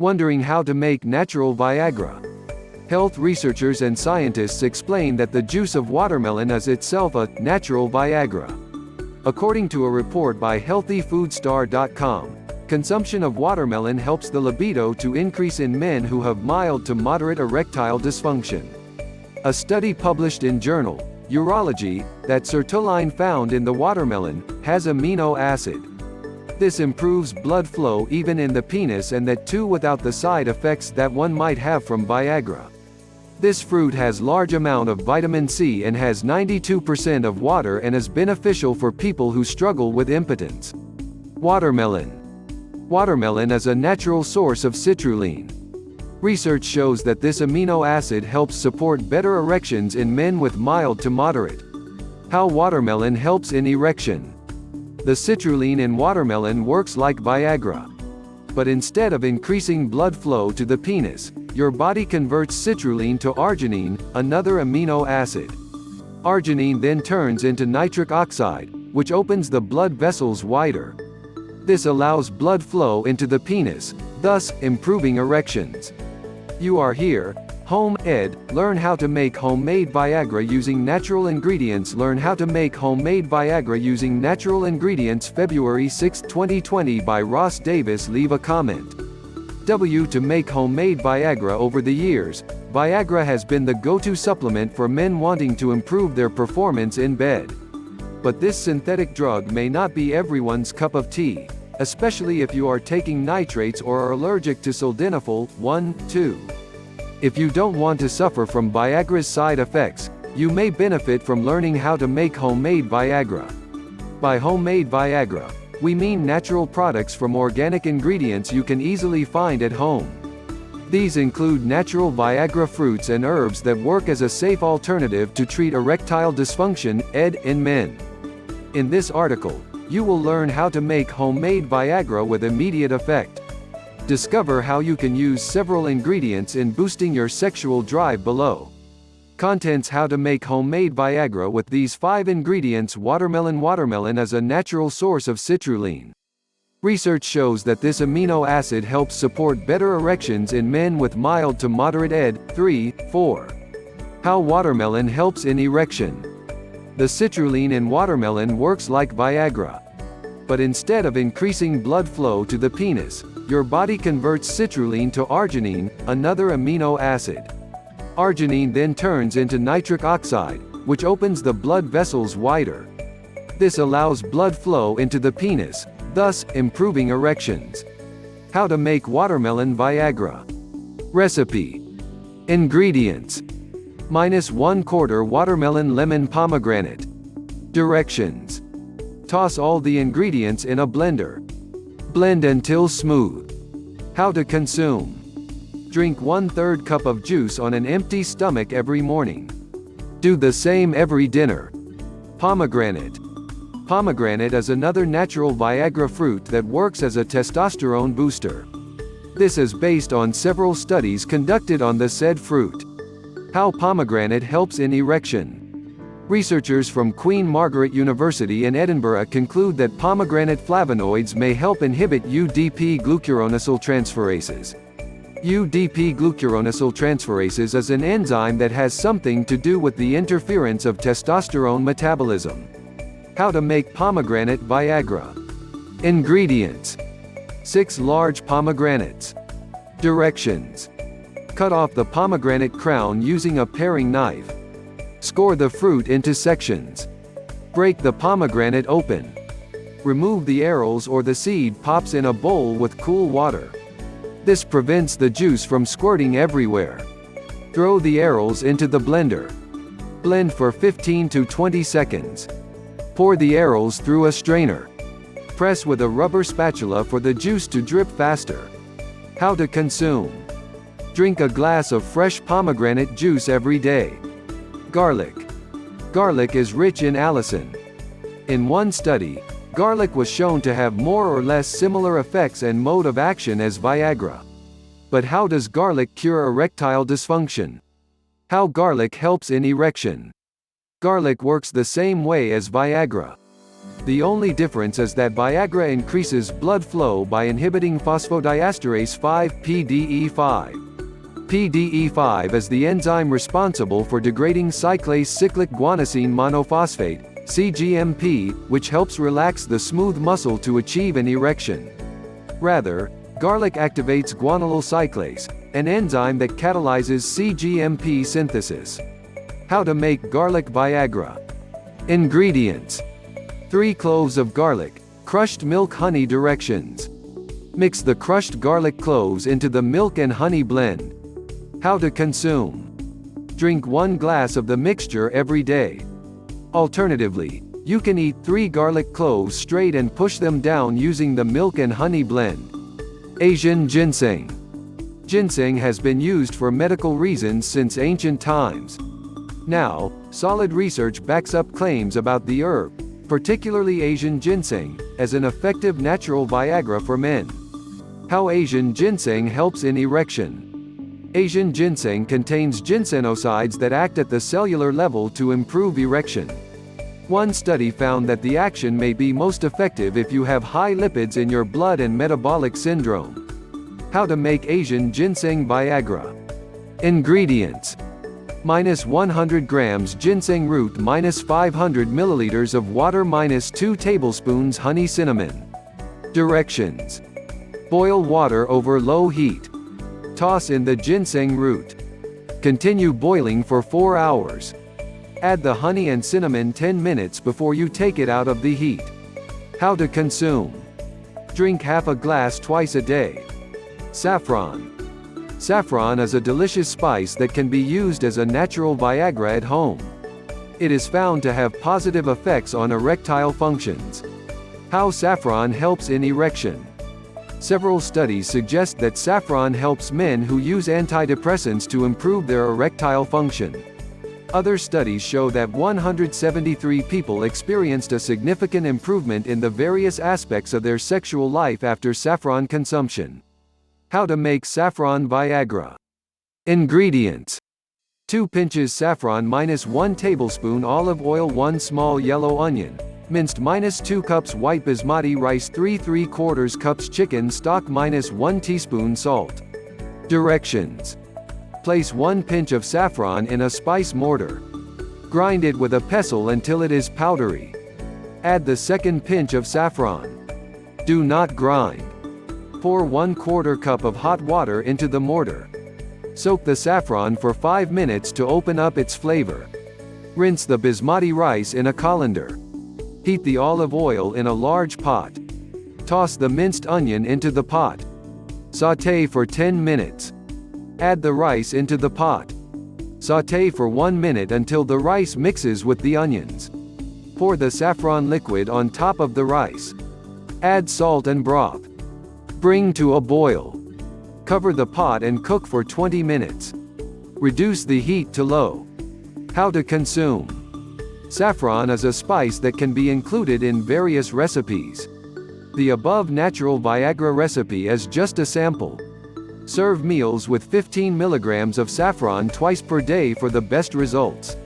Wondering how to make natural Viagra? Health researchers and scientists explain that the juice of watermelon is itself a natural Viagra. According to a report by HealthyFoodstar.com, consumption of watermelon helps the libido to increase in men who have mild to moderate erectile dysfunction. A study published in journal Urology that sertraline found in the watermelon has amino acid. This improves blood flow even in the penis, and that too without the side effects that one might have from Viagra. This fruit has large amount of vitamin C and has 92% of water and is beneficial for people who struggle with impotence. Watermelon. Watermelon is a natural source of citrulline. Research shows that this amino acid helps support better erections in men with mild to moderate. How watermelon helps in erection. The citrulline in watermelon works like Viagra. But instead of increasing blood flow to the penis, your body converts citrulline to arginine, another amino acid. Arginine then turns into nitric oxide, which opens the blood vessels wider. This allows blood flow into the penis, thus improving erections. You are here. Home Ed. Learn how to make homemade Viagra using natural ingredients. Learn how to make homemade Viagra using natural ingredients. February 6, 2020 by Ross Davis. Leave a comment. To make homemade Viagra. Over the years, Viagra has been the go-to supplement for men wanting to improve their performance in bed. But this synthetic drug may not be everyone's cup of tea, especially if you are taking nitrates or are allergic to sildenafil. 1-2. If you don't want to suffer from Viagra's side effects, you may benefit from learning how to make homemade Viagra. By homemade Viagra, we mean natural products from organic ingredients you can easily find at home. These include natural Viagra fruits and herbs that work as a safe alternative to treat erectile dysfunction, in men. In this article, you will learn how to make homemade Viagra with immediate effect. Discover how you can use several ingredients in boosting your sexual drive below. Contents: how to make homemade Viagra with these 5 ingredients. Watermelon is a natural source of citrulline. Research shows that this amino acid helps support better erections in men with mild to moderate 3-4. How watermelon helps in erection. The citrulline in watermelon works like Viagra. But instead of increasing blood flow to the penis, your body converts citrulline to arginine, another amino acid. Arginine then turns into nitric oxide, which opens the blood vessels wider. This allows blood flow into the penis, thus improving erections. How to make watermelon Viagra. Recipe. Ingredients: -1/4 watermelon lemon pomegranate. Directions: toss all the ingredients in a blender. Blend until smooth. How to consume. Drink 1/3 cup of juice on an empty stomach every morning. Do the same every dinner. Pomegranate. Pomegranate is another natural Viagra fruit that works as a testosterone booster. This is based on several studies conducted on the said fruit. How pomegranate helps in erection. Researchers from Queen Margaret University in Edinburgh conclude that pomegranate flavonoids may help inhibit UDP-glucuronylyl transferases. UDP-glucuronylyl transferases is an enzyme that has something to do with the interference of testosterone metabolism. How to make pomegranate Viagra. Ingredients: 6 large pomegranates. Directions: cut off the pomegranate crown using a paring knife. Score the fruit into sections. Break the pomegranate open. Remove the arils or the seed pops in a bowl with cool water. This prevents the juice from squirting everywhere. Throw the arils into the blender. Blend for 15 to 20 seconds. Pour the arils through a strainer. Press with a rubber spatula for the juice to drip faster. How to consume. Drink a glass of fresh pomegranate juice every day. Garlic. Garlic is rich in allicin. In one study, garlic was shown to have more or less similar effects and mode of action as Viagra. But how does garlic cure erectile dysfunction? How garlic helps in erection. Garlic works the same way as Viagra. The only difference is that Viagra increases blood flow by inhibiting phosphodiesterase 5 (PDE5). PDE5 is the enzyme responsible for degrading cyclase cyclic guanosine monophosphate, CGMP, which helps relax the smooth muscle to achieve an erection. Rather, garlic activates guanylyl cyclase, an enzyme that catalyzes CGMP synthesis. How to make garlic Viagra. Ingredients: 3 cloves of garlic, crushed milk, honey. Directions: mix the crushed garlic cloves into the milk and honey blend. How to consume. Drink 1 glass of the mixture every day. Alternatively, you can eat 3 garlic cloves straight and push them down using the milk and honey blend. Asian ginseng. Ginseng has been used for medical reasons since ancient times. Now, solid research backs up claims about the herb, particularly Asian ginseng, as an effective natural Viagra for men. How Asian ginseng helps in erection. Asian ginseng contains ginsenosides that act at the cellular level to improve erection. One study found that the action may be most effective if you have high lipids in your blood and metabolic syndrome. How to make Asian ginseng Viagra. Ingredients: -100 grams ginseng root, -500 milliliters of water, -2 tablespoons honey. Cinnamon. Directions: boil water over low heat. Toss in the ginseng root. Continue boiling for 4 hours. Add the honey and cinnamon 10 minutes before you take it out of the heat. How to consume. Drink half a glass twice a day. Saffron. Saffron is a delicious spice that can be used as a natural Viagra at home. It is found to have positive effects on erectile functions. How saffron helps in erection. Several studies suggest that saffron helps men who use antidepressants to improve their erectile function. Other studies show that 173 people experienced a significant improvement in the various aspects of their sexual life after saffron consumption. How to make saffron Viagra. Ingredients: 2 pinches saffron, -1 tablespoon olive oil, 1 small yellow onion, minced, -2 cups white basmati rice, 3¾ cups chicken stock, -1 teaspoon salt. Directions: place 1 pinch of saffron in a spice mortar. Grind it with a pestle until it is powdery. Add the second pinch of saffron. Do not grind. Pour 1/4 cup of hot water into the mortar. Soak the saffron for 5 minutes to open up its flavor. Rinse the basmati rice in a colander. Heat the olive oil in a large pot. Toss the minced onion into the pot. Sauté for 10 minutes. Add the rice into the pot. Sauté for 1 minute until the rice mixes with the onions. Pour the saffron liquid on top of the rice. Add salt and broth. Bring to a boil. Cover the pot and cook for 20 minutes. Reduce the heat to low. How to consume. Saffron is a spice that can be included in various recipes. The above natural Viagra recipe is just a sample. Serve meals with 15 milligrams of saffron twice per day for the best results.